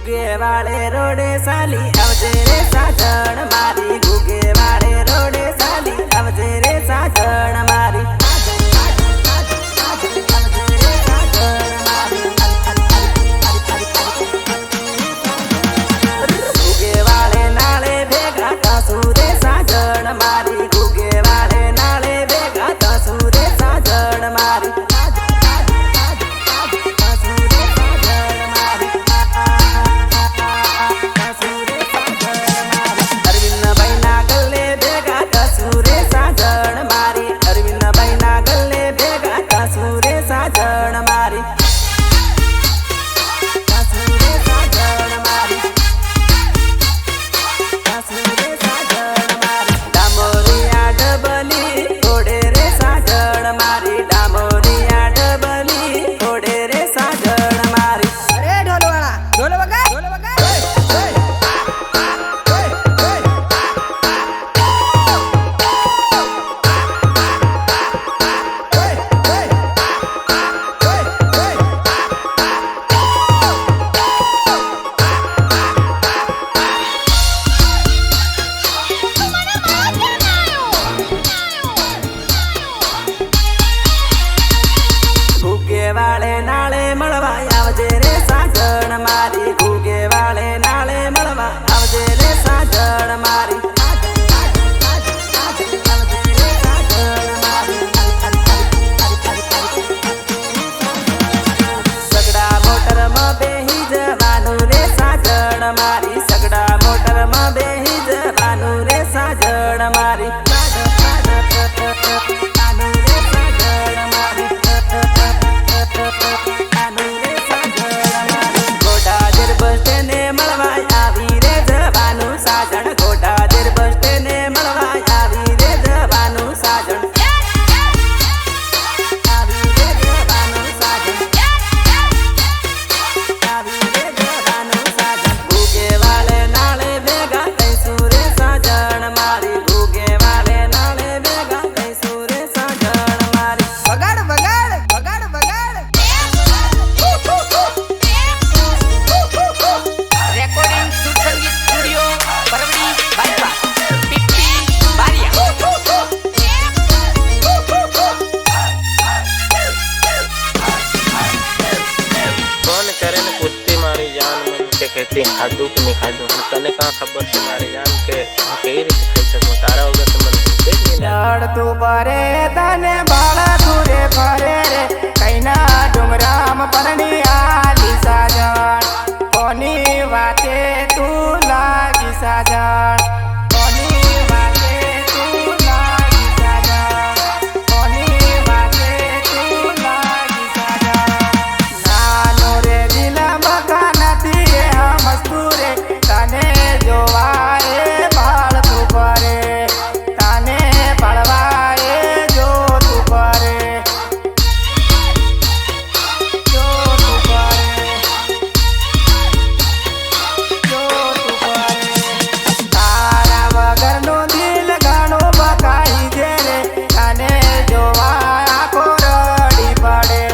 ઘૂગે વાળે રોડે સાલી આવજે રે સાજણ મારી ઘૂગે વાળે રોડે સાલી આવજે રે સાજણ મારી ઘૂગે વાળે નાળે ભેગા થશું રે સાજણ મારી ઘૂગે વાળે નાળે ભેગા થશું રે સાજણ મારી વાળે નાળે મળવા આવજે રે સાજણ મારી ઘૂગે વાળે નાળે મળવા આવજે રે સાજણ મારી સગડા મોટરમાં બેહી જવાનું રે સાજણ મારી સગડા મોટરમાં બેહી જવાનું રે સાજણ મારી कहती खादू कि नहीं खादू तने कहाँ खबर से मारी जान के कई रीत खाई सकूं तारा वगैरह तो मन देख नहीं लड़ तू परे तने बाला दूरे परे रे कैना डुंगराम परनी आली साजण कोनी वाते तू लागी साजण कोनी वाते तू लागी साजण कोनी वाते तू लागी साजण नानो रे दिला मकाना तीरे मस्तूरे तने जोवाए बाल तू परे तने पड़वाए जो तू परे जो तू परे जो तू परे तारा वगर नो दिल गानो बकाई जे रे तने जोवा आखो रड़ी पड़े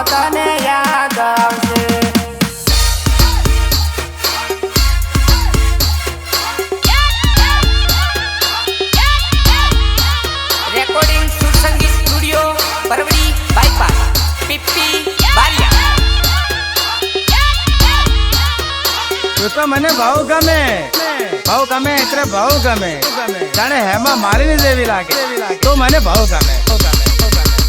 तने याद आवशे रेकॉर्डिंग सुर संगीत स्टूडियो परवड़ी बाईपास पिप्पी बारिया तो मने भाव गमे એટલે ભાવ ગમે જાણે હેમાં મારીને જેવી લાગે તો મને ભાવ ગમે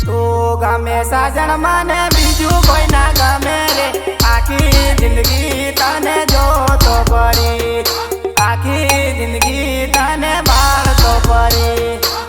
તો ગમે સાજણ મને બીજું કોઈ ના ગમે રે આખી જિંદગી તને જોતો પડી આખી જિંદગી તને બાળતો પડી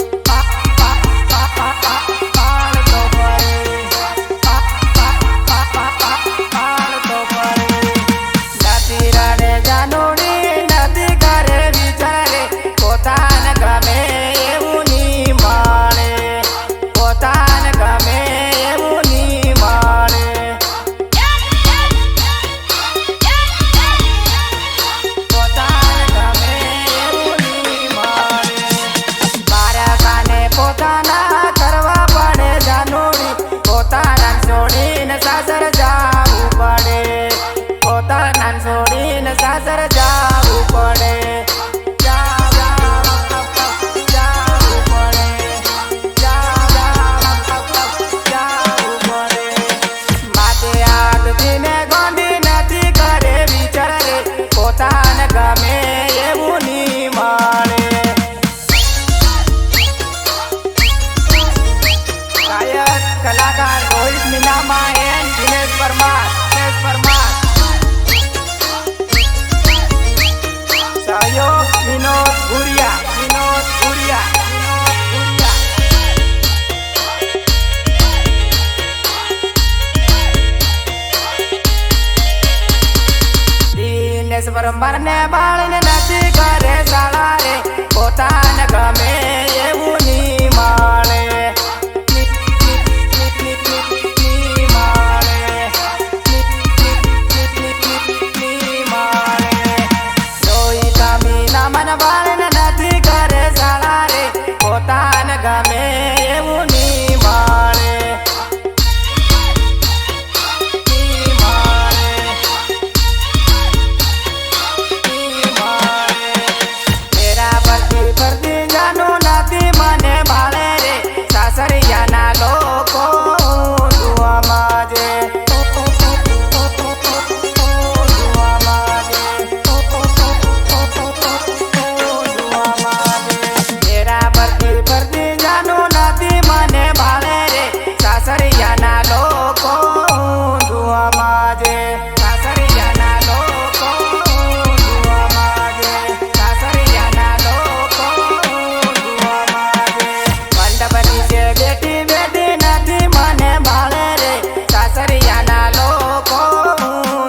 કલાકાર રોહિત મીનામા એન્ડ દિનેશ પરમાર સહયોગ વિનોદ ભુરિયા દિનેશ પરમાર ને બાળને નથી કરે શાળા રે પોતાને ગમે એવું ની માળે મન બાળને નથી કરે શાળા રે પોતાને ગમે એવું ની માળે મેરા ફરતી જાનું નથી મને ભાળે રે સાસરિયાના લોકો દુઆમાં જે સાસરિયાના લોકો દુઆમાં જે સાસરિયાના લોકો દુઆમાં જે સાસરિયાના લોકો દુઆમાં જે મંડપની છે બેટી નથી મને ભાળે રે સાસરિયાના લોકો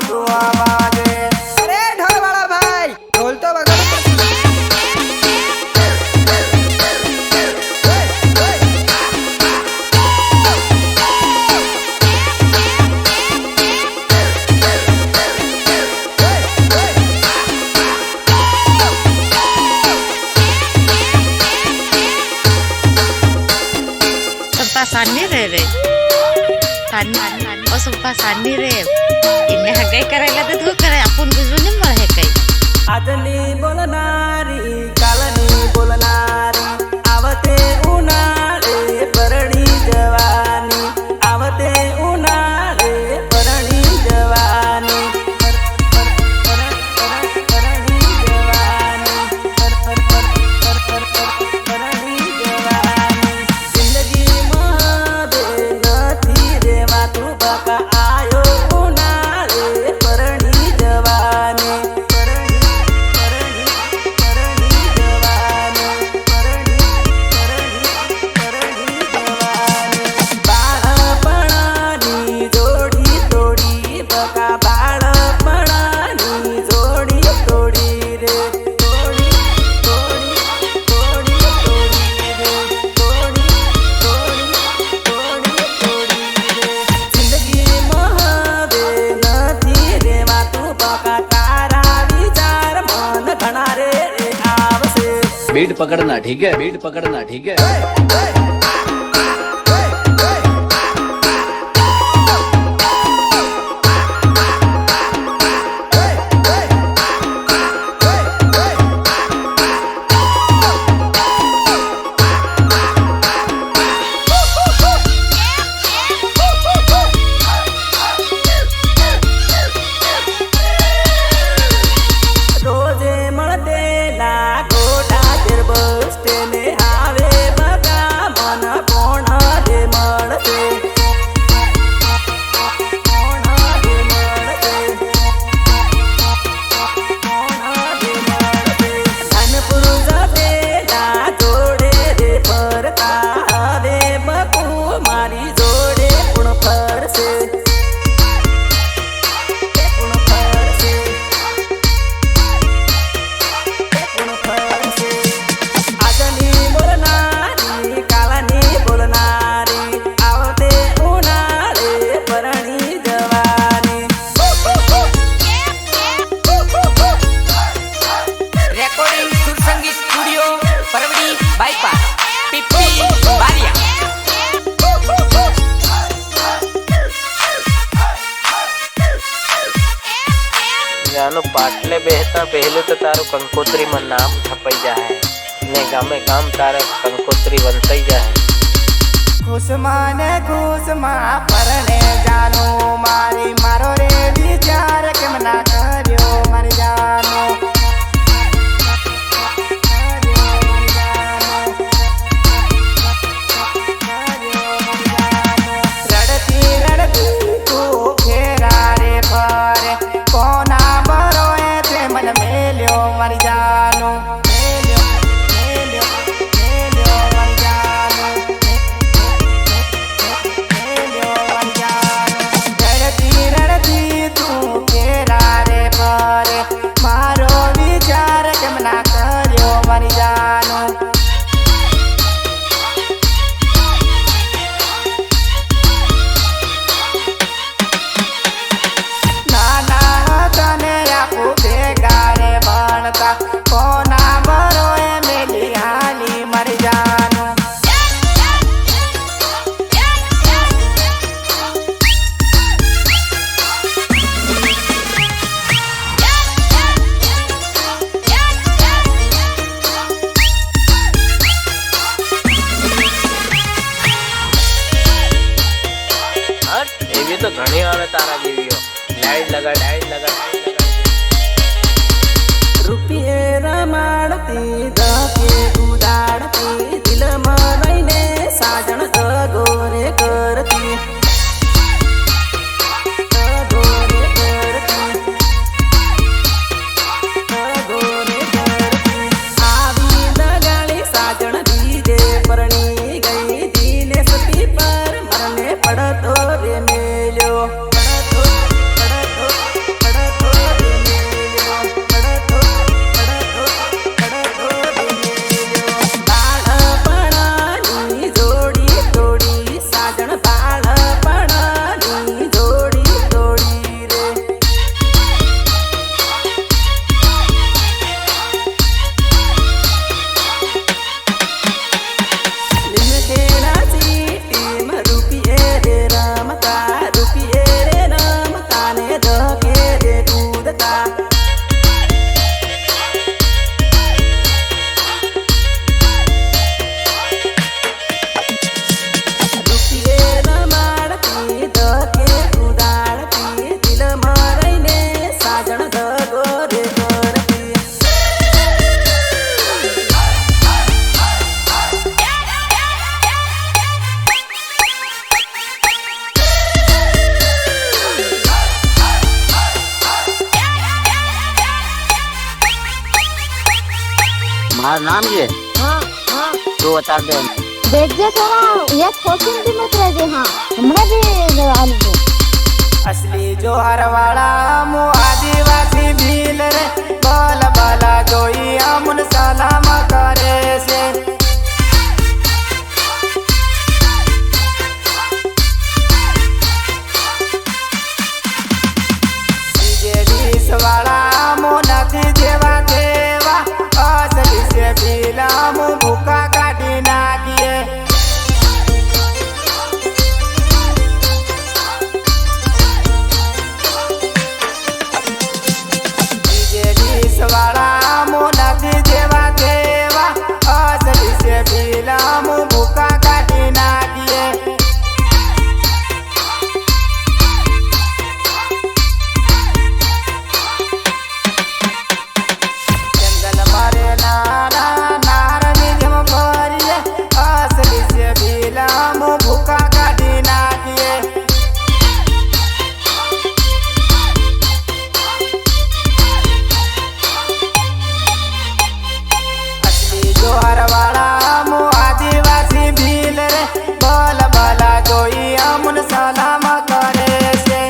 દુઆમાં જે અરે ઢોલવાળા ભાઈ ઢોલ તો વગાડો Sampah re oh sumpah sani re ini hagai karela tu kare apun guzuni mal hekai આજની બોલનારી કાલની બોલનારી આવતે ઉનાળે પરણી જવાની આવતે ઉનાળે પરણી જવાની પરણી જવાની જિંદગીમાં બે નથી રેવાતું બકા આયો ઉનાળે પરણી જવાની बीट पकड़ना ठीक है बीट पकड़ना ठीक है રોજે મળતેલા ગોટા બસ તેને આવે બગા મન કોણ દે મળશે ધન પુરુષ પેલા જોડે રે ફરતા હવે બકુ મારી જોડે પણ ફરશે આજની બોલનારી કાલની બોલનારી આવતે ઉનાળે પરણી જવાની રેકોર્ડિંગ સુર સંગીત સ્ટુડિયો પરવડી બાયપાસ પીપી બારિયા જાનું પાટલે બેહતા પહેલું તો તારું કંકોત્રી માં નામ છપાઈ જાય ને ગામે ગામ તારા કંકોત્રી વંતાઈ જાય ખુશમાં પરણે જાનું મારી મારો રે વિચાર કેમ ના કર્યો મારી જાનો એવી તો ઘણી આવે તારા જેવીઓ. લાઈટ લગા રૂપિયે રમાડતી ધકે ઉડાડતી દિલમાં રહીને સાજણ ગોરે કરતી આવી લગાડી સાજણ દીધે પરણી ગઈ દિલે સતી પર મરને પડતો રે મેલ્યો મારું નામ છે તું બતા દે देखिए सोना ये कोचिंग भी मत रहे हाँ हमें भी आलू असली जोहर वाला मु आदिवासी भील रे बोल बाला जोई अमुन सलाम करे से डीजे वाला मु नदी जेवा देवा असली से भीला मु भूखा काटी नागिए वाला मोनाती जेवा देवा असली से भीला मु भूखा काटी नागिए जंगल मारे नाना नारनी जम भरिए असली से भीला मु भूखा काटी नागिए जोहर वाला मु आदिवासी भील रे बोल बाला जोई अमुन सलाम करे से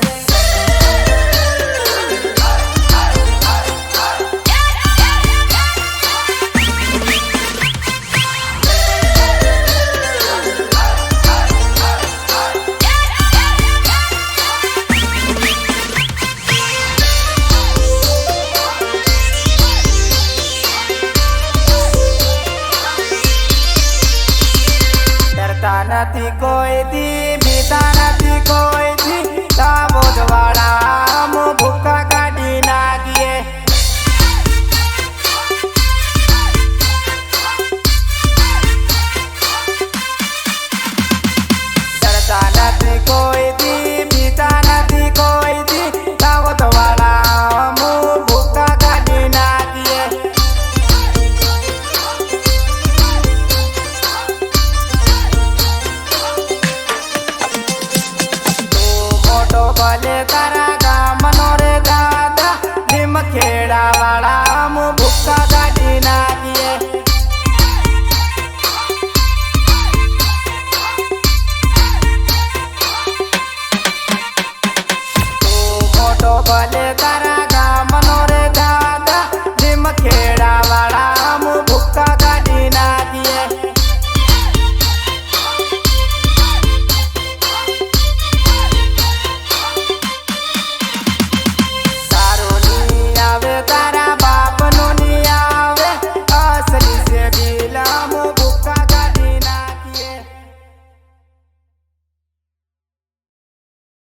નથી કોઈ દી બીતા નથી કોઈ દી દાબોદ વાળા મુ ભૂખા કાઢી નાખીએ ડરતા નથી કોઈ દી બીતા નથી કોઈ દી દાબોદ વાળા મુ ભૂખા કાઢી નાખીએ ભલે તારા ગામનો રે દાદા ભીમ ખેડા વાળા મુ ભૂખા કાઢી નાખીએ તું મોટો ભલે